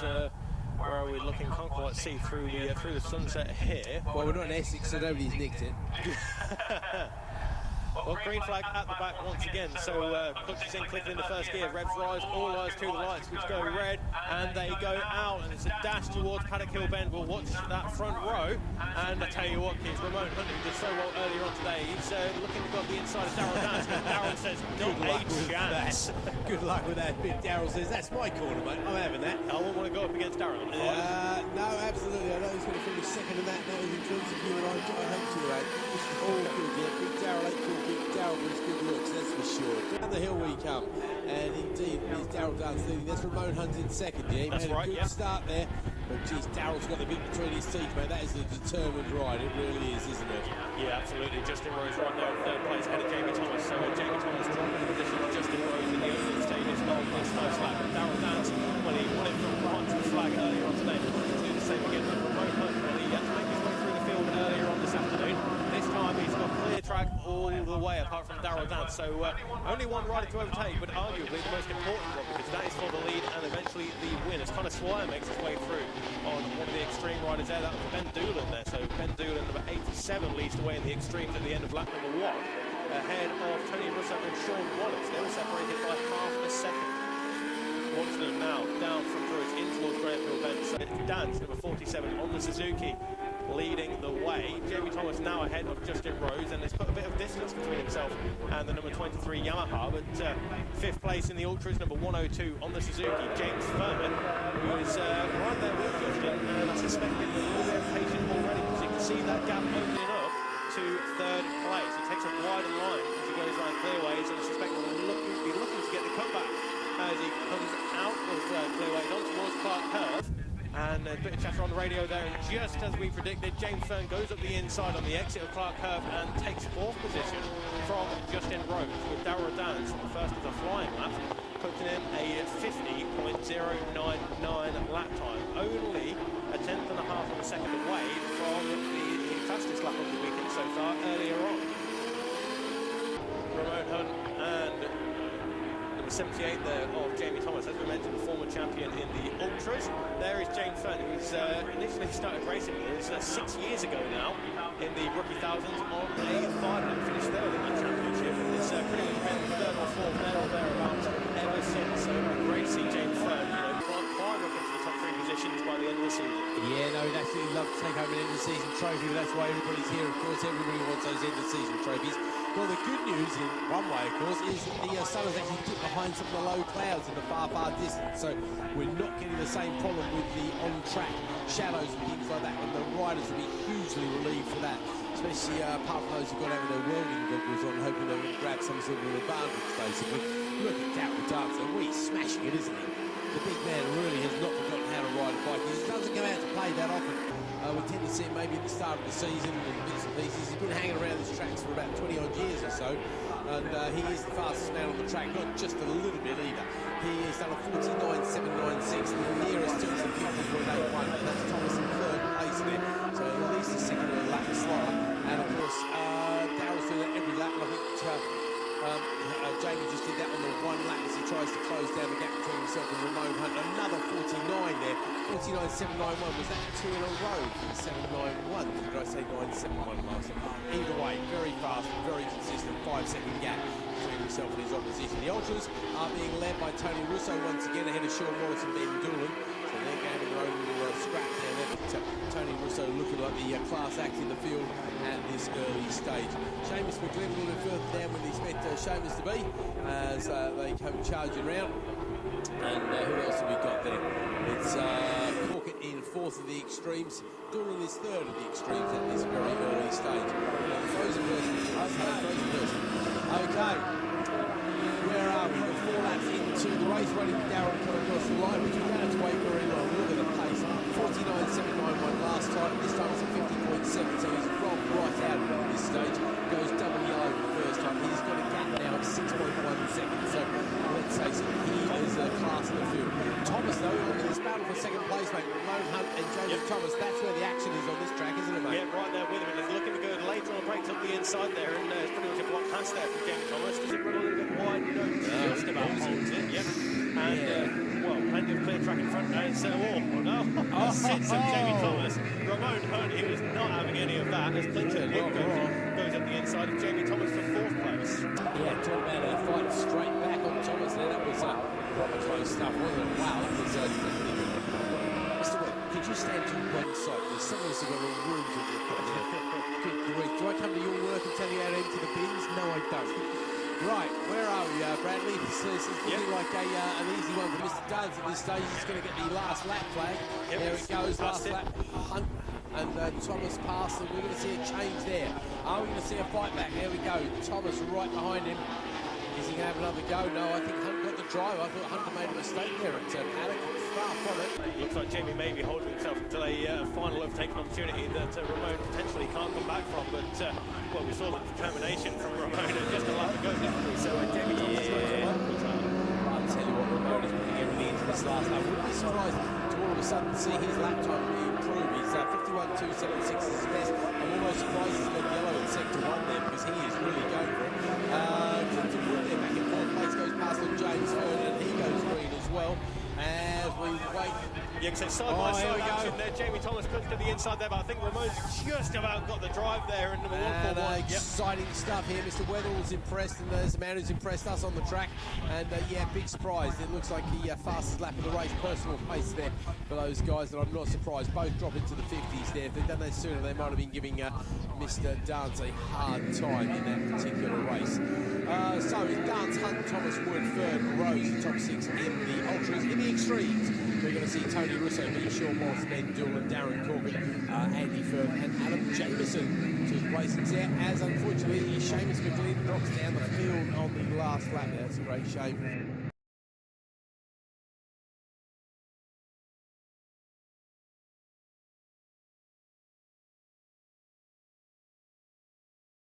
where are we looking? Can't quite see through the sunset here. Well, we're not in Essex, so nobody's nicked it. Well, green flag at the back once again. So Clutch is in, clicking in the first gear. Revs rise, all eyes to the lights, which go red, and they go out. And it's a dash towards Paddock Hill Bend. We'll watch that front row. And I tell you what, kids, Ramon Hunter did so well earlier on today. He's looking to go up the inside of Darryl Dance. Darryl says, not a chance. Good luck with that. Big Darryl says, that's my corner, mate. I'm having that. I wouldn't want to go up against Darryl. No, absolutely. I know he's going to finish second in that. Now he's in terms of you and I hope to that. This is all good, yeah. Big Darryl ain't called Big Darryl for his good looks, that's for sure. Down the hill we come. And indeed, it's Darryl Dance leading. That's Ramon Hunt in second, yeah. He made a good start there. But geez, Darryl's got the bit between his teeth, mate. That is a determined ride. It really is, isn't it? Yeah, absolutely. Justin Rose right now in third place, ahead of Jamie Thomas. So Jamie Thomas dropping the position of Justin Rose in the opening stages of this first lap. And Darryl Dance, well, he won it from behind to the flag earlier on today. He's going to do the same again with Ramon Hunt. Well, he had to make his way through the field earlier on this afternoon. This time he's got clear track all the way, apart from Darryl Dance. So only one rider to overtake, but arguably the most important one, because that is for the lead and eventually the win. As Connor Swire makes his way through on one of the extreme riders there. That was Ben Doolan there. So Ben Doolan, number 87, leads the way in the extremes at the end of lap number 1, ahead of Tony Russo and Sean Wallace. They were separated by half a second. Watching them now down from Druids in towards Granville Bend. So it's Dance, number 47, on the Suzuki, leading the way. Jamie Thomas now ahead of Justin Rose, and has put a bit of distance between himself and the number 23 Yamaha. But fifth place in the Ultras, number 102 on the Suzuki, James Furman, who is right there with Justin, and I suspect he's a little bit impatient already, because you can see that gap opening up to third place. He takes a wider line as he goes around clearways, and I suspect he'll be looking to get the comeback as he comes out of clearways on towards Clark Curve. And a bit of chatter on the radio there, and just as we predicted, James Fern goes up the inside on the exit of Clark Curve and takes fourth position from Justin Rose, with Darryl Dance on the first of the flying lap, putting in a 50.099 lap time, only a tenth and a half of a second away from the fastest lap of the weekend so far earlier on. Ramon Hunt and 78 there of Jamie Thomas, as we mentioned, the former champion in the Ultras. There is James Fern, who's initially started racing with us 6 years ago now in the Rookie Thousands on a 5-lap finish third in that championship, and it's pretty much been third or fourth there or thereabouts ever since. So great to see James Fern, climb up into the top 3 positions by the end of the season. Yeah, no, he'd absolutely love to take home an end-of-season trophy, but that's why everybody's here. Of course, everybody wants those end-of-season trophies. Well, the good news, in one way, of course, is that the sun has actually dipped behind some of the low clouds in the far, far distance. So we're not getting the same problem with the on-track shadows and things like that. And the riders will be hugely relieved for that, especially apart from those who've got to have their welding goggles on, hoping they're going to grab some sort of an advantage, basically. Look at Darryl Dance, and he's smashing it, isn't he? The big man really has not forgotten how to ride a bike. He doesn't go out to play that often. We tend to see him maybe at the start of the season and bits and pieces. He's been hanging around these tracks for about 20 odd years or so, and he is the fastest man on the track, not just a little bit either. He has done a 49.796, the nearest to is a 50.81, and that's Thomas in third place there, so at least a second and a lap slower. And of course, Darryl's doing that every lap, and I think Jamie just did that on the 1 lap as he tries to close down the gap between himself and Ramon Hunt. Another 49 there, 49.791. Was that 2 in a row from 791? Did I say 971 last time? Either way, very fast, very consistent, 5-second gap between himself and his opposition. The Ultras are being led by Tony Russo once again, ahead of Sean Wallace and Ben Doolan. So they're going to their own little scrap down there. But Tony Russo looking like the class act in the field at this early stage. Seamus McGlynn a little bit further down when he expect Seamus to be, as they come charging round. And who else have we got there? It's Corkett in fourth of the extremes. Doolan is third of the extremes at this very early stage. Frozen person. Okay. Where are we? We're 4 laps into the race, waiting for Darryl to come across the line, but you don't have to wait very long. Look at the pace. 49.791 last time. This time it's a 50.7, so he's rolled right out at this stage. Goes double yellow for the first time. He's got a gap now of 6.1 seconds. So let's face it, he is a class in the field. Thomas, though, in this battle for second place, mate. Ramon Hunt and Joseph Thomas. That's where the action is on this track, isn't it, mate? Yeah, right there with him. And he's looking to go later on, breaks up the inside there, and it's pretty much a block pass there from Jamie Thomas. Does it run a little bit wide? No, just about holds it. Yep. And well, plenty of clear track in front now instead of all. Oh no, sits of Jamie Thomas. Ramon Hunt, he was not having any of that as Clinton Wood goes up the inside of Jamie Thomas for 4th place. Yeah, talk about a fight straight back on Thomas there. That was proper close stuff, wasn't it? Wow, that was definitely good. Mr. Webb, could you stand to one side? There's some of us have got a rooms in the Good grief. Do I come to your work and tell you how to empty the bins? No, I don't. Right, where are we, Bradley? This is looking like an easy one for Mr. Duns at this stage. He's going to get the last lap flag. There it goes, last lap. Hunt and Thomas passed, and we're going to see a change there. Are we going to see a fight back? There we go. Thomas right behind him. Is he going to have another go? No, I think Hunt got the drive. I thought Hunter made a mistake there at Paddock. Far from it. Looks like Jamie may be holding himself until a final overtaking opportunity that Ramon potentially can't come back from. But, well, we saw the determination from Ramon just a lap ago, didn't we? So Jamie Thomas I'll tell you what, Ramon is putting everything into this last lap. Wouldn't be surprised to all of a sudden see his lap time improve. He's 51.276 is his best. I'm almost surprised he's got yellow in sector 1 there because he is really going for it. Clinton Wood there back in 4th place goes past on James Fern and he goes green as well. As we wait. Yeah, because it's side-by-side action there. Jamie Thomas comes to the inside there, but I think Ramon's just about got the drive there in number 141. Exciting stuff here. Mr. Weatherall's impressed, and there's a man who's impressed us on the track. And yeah, big surprise. It looks like the fastest lap of the race, personal pace there for those guys, and I'm not surprised. Both drop into the 50s there. If they'd done that sooner, they might have been giving Mr. Dance a hard time in that particular race. So it's Dance, Hunt, Thomas Wood, Fern, Rose, the top 6 in the Ultras. In the Extremes, we're going to see Tony Russo, Pete Shaw, Morris, Ben Doolan, Darren Corgan, Andy Fern, and Adam Jameson to his placings there, as unfortunately Seamus McGlynn drops down the field on the last lap. That's a great shame.